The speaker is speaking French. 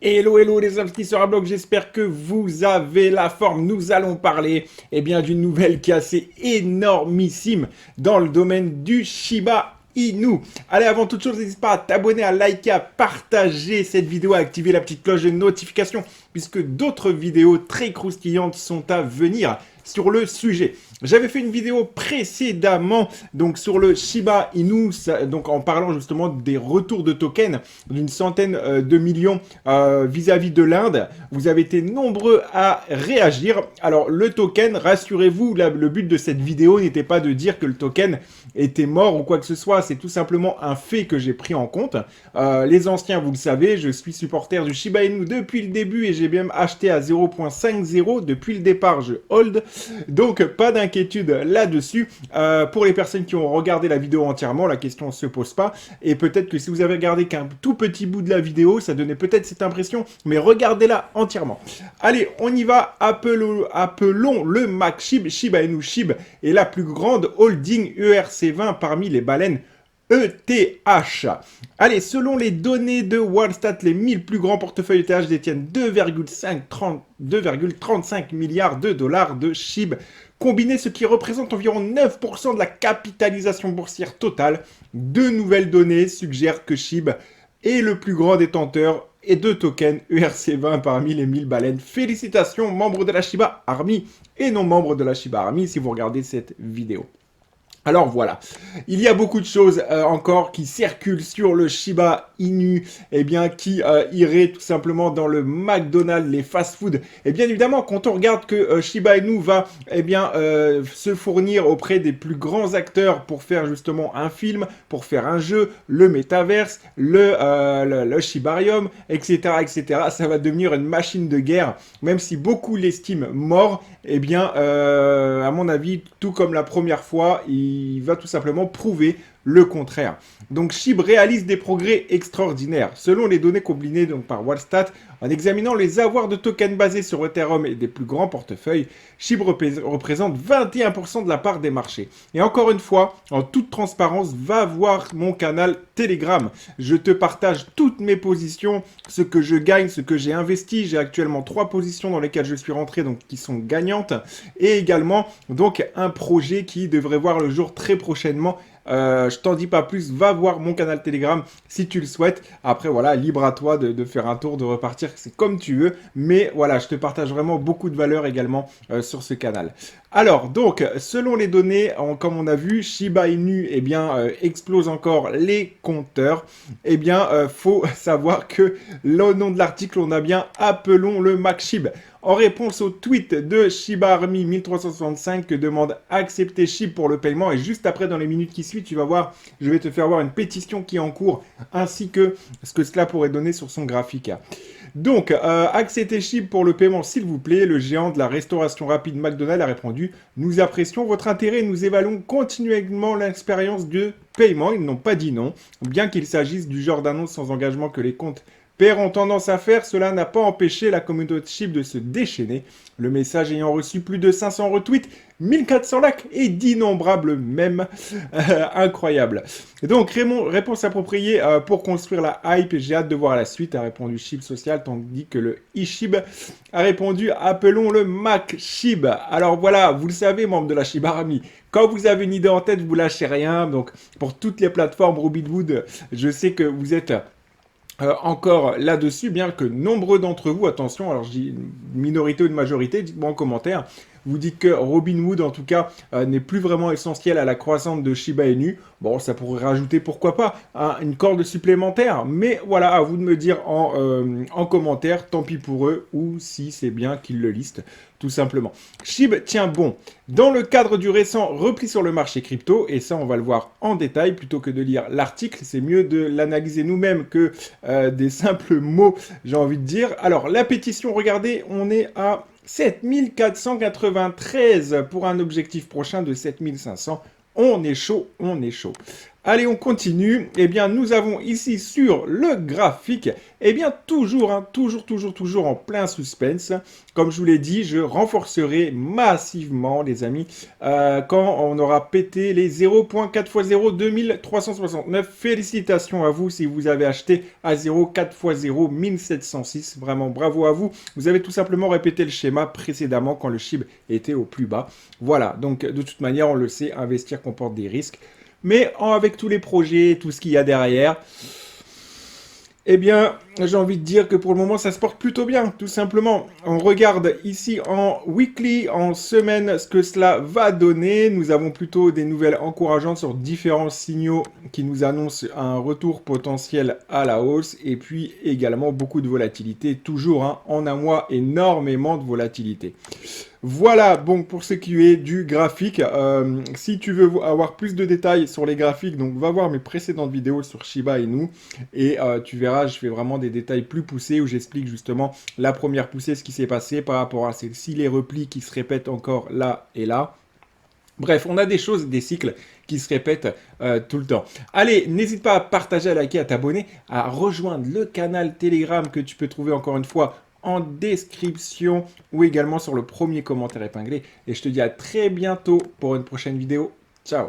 Hello, hello les investisseurs à bloc, j'espère que vous avez la forme. Nous allons parler d'une nouvelle qui est assez énormissime dans le domaine du Shiba Inu. Allez, avant toute chose, n'hésite pas à t'abonner, à liker, à partager cette vidéo, à activer la petite cloche de notification, puisque d'autres vidéos très croustillantes sont à venir sur le sujet. J'avais fait une vidéo précédemment donc sur le Shiba Inu, donc en parlant justement des retours de tokens d'une centaine de millions vis-à-vis de l'Inde. Vous avez été nombreux à réagir. Alors le token, rassurez-vous, le but de cette vidéo n'était pas de dire que le token était mort ou quoi que ce soit. C'est tout simplement un fait que j'ai pris en compte. Les anciens, vous le savez, je suis supporter du Shiba Inu depuis le début et j'ai même acheté à 0.50 depuis le départ. Je hold. Donc pas d'inquiétude là-dessus. Pour les personnes qui ont regardé la vidéo entièrement, la question ne se pose pas. Et peut-être que si vous avez regardé qu'un tout petit bout de la vidéo, ça donnait peut-être cette impression, mais regardez-la entièrement. Allez, on y va. Appelons le MAC SHIB. Shiba Inu SHIB est la plus grande holding ERC20 parmi les baleines ETH. Allez, selon les données de Wallstat, les 1000 plus grands portefeuilles ETH détiennent 2,35 milliards de dollars de SHIB combinés, ce qui représente environ 9% de la capitalisation boursière totale. De nouvelles données suggèrent que SHIB est le plus grand détenteur et de tokens ERC20 parmi les 1000 baleines. Félicitations, membres de la Shiba Army et non membres de la Shiba Army si vous regardez cette vidéo. Alors voilà, il y a beaucoup de choses encore qui circulent sur le Shiba Inu, qui iraient tout simplement dans le McDonald's, les fast-food. Et bien évidemment, quand on regarde que Shiba Inu va se fournir auprès des plus grands acteurs pour faire justement un film, pour faire un jeu, le métaverse, le Shibarium, etc., ça va devenir une machine de guerre, même si beaucoup l'estiment mort. À mon avis, tout comme la première fois, il va tout simplement prouver le contraire. Donc SHIB réalise des progrès extraordinaires. Selon les données combinées donc, par Wallstat, en examinant les avoirs de tokens basés sur Ethereum et des plus grands portefeuilles, SHIB représente 21% de la part des marchés. Et encore une fois, en toute transparence, va voir mon canal Telegram. Je te partage toutes mes positions, ce que je gagne, ce que j'ai investi. J'ai actuellement 3 positions dans lesquelles je suis rentré, donc qui sont gagnantes. Et également, donc, un projet qui devrait voir le jour très prochainement. Je t'en dis pas plus, va voir mon canal Telegram si tu le souhaites. Après voilà, libre à toi de faire un tour, de repartir, c'est comme tu veux. Mais voilà, je te partage vraiment beaucoup de valeur également sur ce canal. Alors donc, selon les données, comme on a vu, Shiba Inu explose encore les compteurs. Faut savoir que le nom de l'article, on a bien appelons le MAC SHIB. En réponse au tweet de Shiba Army 1365 que demande accepter SHIB pour le paiement. Et juste après, dans les minutes qui suivent, tu vas voir, je vais te faire voir une pétition qui est en cours, ainsi que ce que cela pourrait donner sur son graphique. Donc, acceptez SHIB pour le paiement, s'il vous plaît. Le géant de la restauration rapide McDonald's a répondu: nous apprécions votre intérêt et nous évaluons continuellement l'expérience de paiement. Ils n'ont pas dit non, bien qu'il s'agisse du genre d'annonce sans engagement que les comptes pairs ont tendance à faire. Cela n'a pas empêché la communauté SHIB de se déchaîner. Le message ayant reçu plus de 500 retweets, 1400 likes et d'innombrables mèmes. Incroyable. Donc, réponse appropriée pour construire la hype. J'ai hâte de voir la suite, a répondu SHIB Social, tandis que le eShib a répondu appelons le Mac SHIB. Alors voilà, vous le savez, membres de la Shiba Army, quand vous avez une idée en tête, vous lâchez rien. Donc, pour toutes les plateformes Robinhood, je sais que vous êtes encore là-dessus, bien que nombreux d'entre vous, attention, alors je dis une minorité ou une majorité, dites-moi en commentaire, vous dites que Robinhood, en tout cas, n'est plus vraiment essentiel à la croissance de Shiba Inu. Bon, ça pourrait rajouter, pourquoi pas, une corde supplémentaire. Mais voilà, à vous de me dire en commentaire, tant pis pour eux, ou si c'est bien qu'ils le listent, tout simplement. SHIB tient bon. Dans le cadre du récent repli sur le marché crypto, et ça on va le voir en détail, plutôt que de lire l'article, c'est mieux de l'analyser nous-mêmes que des simples mots, j'ai envie de dire. Alors, la pétition, regardez, on est à 7493 pour un objectif prochain de 7500. On est chaud, on est chaud. Allez, on continue. Eh bien, nous avons ici sur le graphique, eh bien, toujours, toujours en plein suspense. Comme je vous l'ai dit, je renforcerai massivement, les amis, quand on aura pété les 0.4x0 2369. Félicitations à vous si vous avez acheté à 0.4x0 1706. Vraiment, bravo à vous. Vous avez tout simplement répété le schéma précédemment quand le SHIB était au plus bas. Voilà, donc de toute manière, on le sait, investir comporte des risques. Mais avec tous les projets, tout ce qu'il y a derrière, eh bien, j'ai envie de dire que pour le moment, ça se porte plutôt bien, tout simplement. On regarde ici en weekly, en semaine, ce que cela va donner. Nous avons plutôt des nouvelles encourageantes sur différents signaux qui nous annoncent un retour potentiel à la hausse. Et puis également beaucoup de volatilité, toujours en un mois, énormément de volatilité. Voilà, bon, pour ce qui est du graphique, si tu veux avoir plus de détails sur les graphiques, donc va voir mes précédentes vidéos sur Shiba Inu et tu verras, je fais vraiment des détails plus poussés où j'explique justement la première poussée, ce qui s'est passé par rapport à celle-ci, les replis qui se répètent encore là et là. Bref, on a des choses, des cycles qui se répètent tout le temps. Allez, n'hésite pas à partager, à liker, à t'abonner, à rejoindre le canal Telegram que tu peux trouver encore une fois en description ou également sur le premier commentaire épinglé. Et je te dis à très bientôt pour une prochaine vidéo. Ciao!